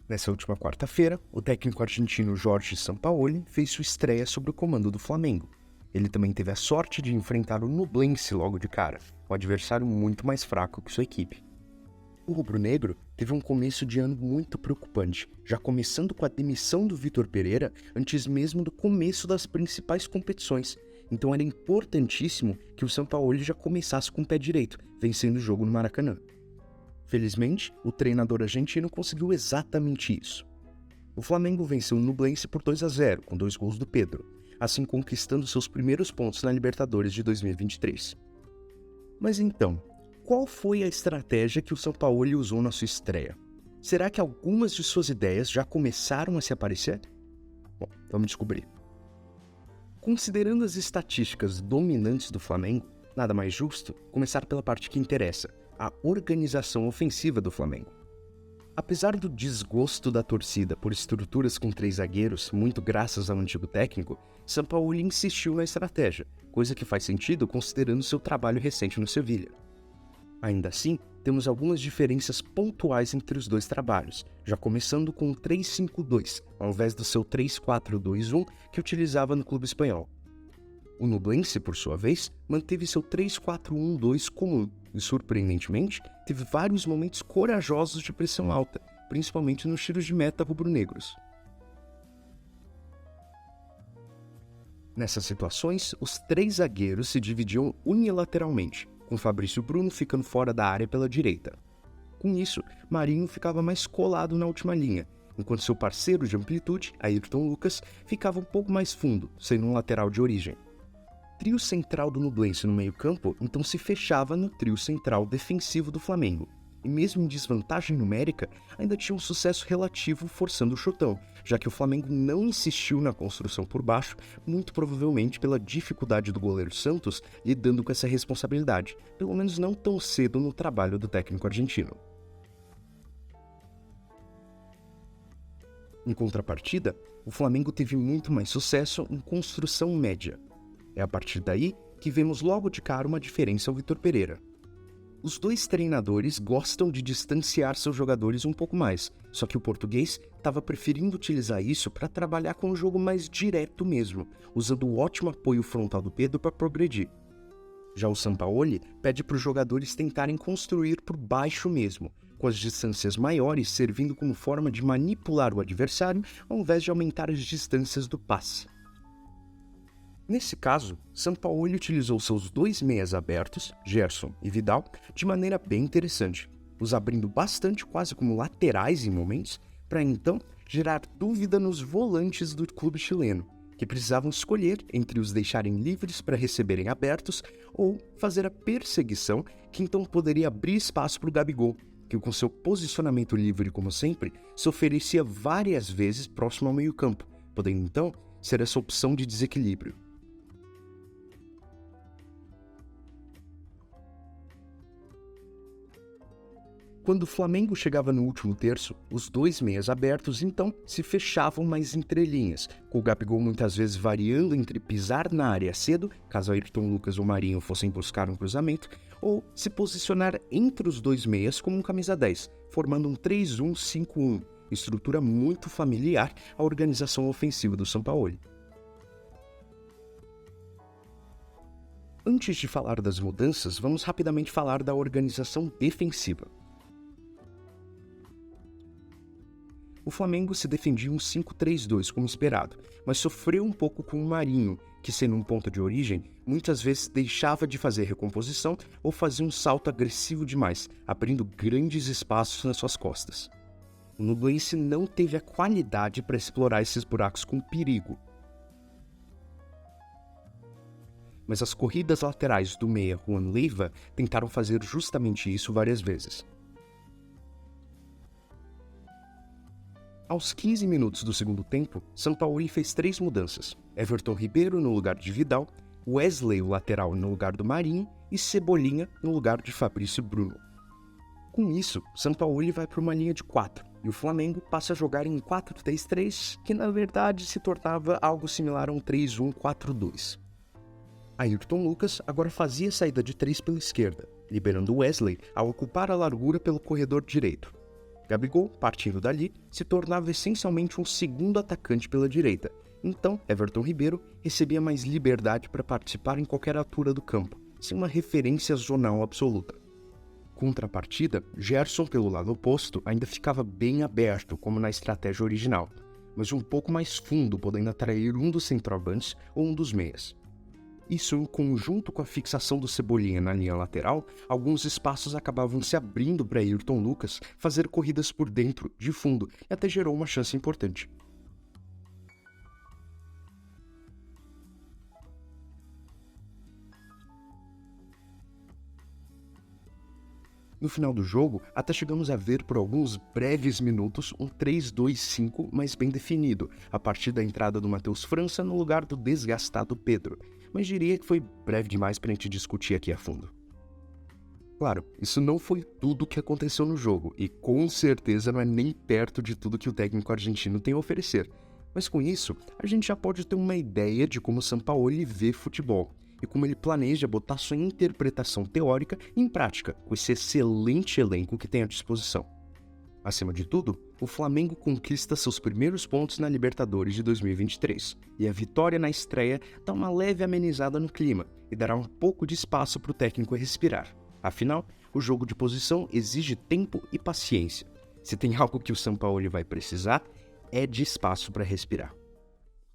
Nessa última quarta-feira, o técnico argentino Jorge Sampaoli fez sua estreia sob o comando do Flamengo. Ele também teve a sorte de enfrentar o Nublense logo de cara, um adversário muito mais fraco que sua equipe. O rubro-negro teve um começo de ano muito preocupante, já começando com a demissão do Vitor Pereira antes mesmo do começo das principais competições. Então era importantíssimo que o Sampaoli já começasse com o pé direito, vencendo o jogo no Maracanã. Felizmente, o treinador argentino conseguiu exatamente isso. O Flamengo venceu o Nublense por 2-0, com 2 gols do Pedro, assim conquistando seus primeiros pontos na Libertadores de 2023. Mas então, qual foi a estratégia que o Sampaoli usou na sua estreia? Será que algumas de suas ideias já começaram a se aparecer? Bom, vamos descobrir. Considerando as estatísticas dominantes do Flamengo, nada mais justo começar pela parte que interessa, a organização ofensiva do Flamengo. Apesar do desgosto da torcida por estruturas com 3 zagueiros, muito graças ao antigo técnico, Sampaoli insistiu na estratégia, coisa que faz sentido considerando seu trabalho recente no Sevilha. Ainda assim, temos algumas diferenças pontuais entre os dois trabalhos, já começando com o 3-5-2, ao invés do seu 3-4-2-1 que utilizava no clube espanhol. O Nublense, por sua vez, manteve seu 3-4-1-2 comum e, surpreendentemente, teve vários momentos corajosos de pressão alta, principalmente nos tiros de meta rubro-negros. Nessas situações, os 3 zagueiros se dividiam unilateralmente, com Fabrício Bruno ficando fora da área pela direita. Com isso, Marinho ficava mais colado na última linha, enquanto seu parceiro de amplitude, Ayrton Lucas, ficava um pouco mais fundo, sendo um lateral de origem. O trio central do Nublense no meio-campo então se fechava no trio central defensivo do Flamengo, e mesmo em desvantagem numérica, ainda tinha um sucesso relativo forçando o chutão, já que o Flamengo não insistiu na construção por baixo, muito provavelmente pela dificuldade do goleiro Santos lidando com essa responsabilidade, pelo menos não tão cedo no trabalho do técnico argentino. Em contrapartida, o Flamengo teve muito mais sucesso em construção média. É a partir daí que vemos logo de cara uma diferença ao Vitor Pereira. Os dois treinadores gostam de distanciar seus jogadores um pouco mais, só que o português estava preferindo utilizar isso para trabalhar com um jogo mais direto mesmo, usando o ótimo apoio frontal do Pedro para progredir. Já o Sampaoli pede para os jogadores tentarem construir por baixo mesmo, com as distâncias maiores servindo como forma de manipular o adversário ao invés de aumentar as distâncias do passe. Nesse caso, Sampaoli utilizou seus 2 meias abertos, Gerson e Vidal, de maneira bem interessante, os abrindo bastante quase como laterais em momentos, para então gerar dúvida nos volantes do clube chileno, que precisavam escolher entre os deixarem livres para receberem abertos ou fazer a perseguição, que então poderia abrir espaço para o Gabigol, que com seu posicionamento livre como sempre, se oferecia várias vezes próximo ao meio-campo, podendo então ser essa opção de desequilíbrio. Quando o Flamengo chegava no último terço, os 2 meias abertos então se fechavam mais entrelinhas, com o Gabigol muitas vezes variando entre pisar na área cedo, caso Ayrton Lucas ou Marinho fossem buscar um cruzamento, ou se posicionar entre os 2 meias como um camisa 10, formando um 3-1-5-1, estrutura muito familiar à organização ofensiva do Sampaoli. Antes de falar das mudanças, vamos rapidamente falar da organização defensiva. O Flamengo se defendia um 5-3-2 como esperado, mas sofreu um pouco com o Marinho, que sendo um ponta de origem, muitas vezes deixava de fazer recomposição ou fazia um salto agressivo demais, abrindo grandes espaços nas suas costas. O Nublense não teve a qualidade para explorar esses buracos com perigo. Mas as corridas laterais do meia Juan Leiva tentaram fazer justamente isso várias vezes. Aos 15 minutos do segundo tempo, Sampaoli fez 3 mudanças. Everton Ribeiro no lugar de Vidal, Wesley, o lateral, no lugar do Marinho e Cebolinha no lugar de Fabrício Bruno. Com isso, Sampaoli vai para uma linha de 4 e o Flamengo passa a jogar em 4-3-3, que na verdade se tornava algo similar a um 3-1-4-2. Ayrton Lucas agora fazia saída de 3 pela esquerda, liberando Wesley a ocupar a largura pelo corredor direito. Gabigol, partindo dali, se tornava essencialmente um segundo atacante pela direita. Então, Everton Ribeiro recebia mais liberdade para participar em qualquer altura do campo, sem uma referência zonal absoluta. Contrapartida, Gerson, pelo lado oposto, ainda ficava bem aberto, como na estratégia original, mas um pouco mais fundo, podendo atrair um dos centroavantes ou um dos meias. Isso, em conjunto com a fixação do Cebolinha na linha lateral, alguns espaços acabavam se abrindo para Ayrton Lucas fazer corridas por dentro, de fundo, e até gerou uma chance importante. No final do jogo, até chegamos a ver por alguns breves minutos um 3-2-5 mais bem definido, a partir da entrada do Matheus França no lugar do desgastado Pedro, mas diria que foi breve demais para a gente discutir aqui a fundo. Claro, isso não foi tudo o que aconteceu no jogo, e com certeza não é nem perto de tudo que o técnico argentino tem a oferecer. Mas com isso, a gente já pode ter uma ideia de como o Sampaoli vê futebol, e como ele planeja botar sua interpretação teórica em prática, com esse excelente elenco que tem à disposição. Acima de tudo, o Flamengo conquista seus primeiros pontos na Libertadores de 2023, e a vitória na estreia dá uma leve amenizada no clima e dará um pouco de espaço para o técnico respirar. Afinal, o jogo de posição exige tempo e paciência. Se tem algo que o Sampaoli vai precisar, é de espaço para respirar.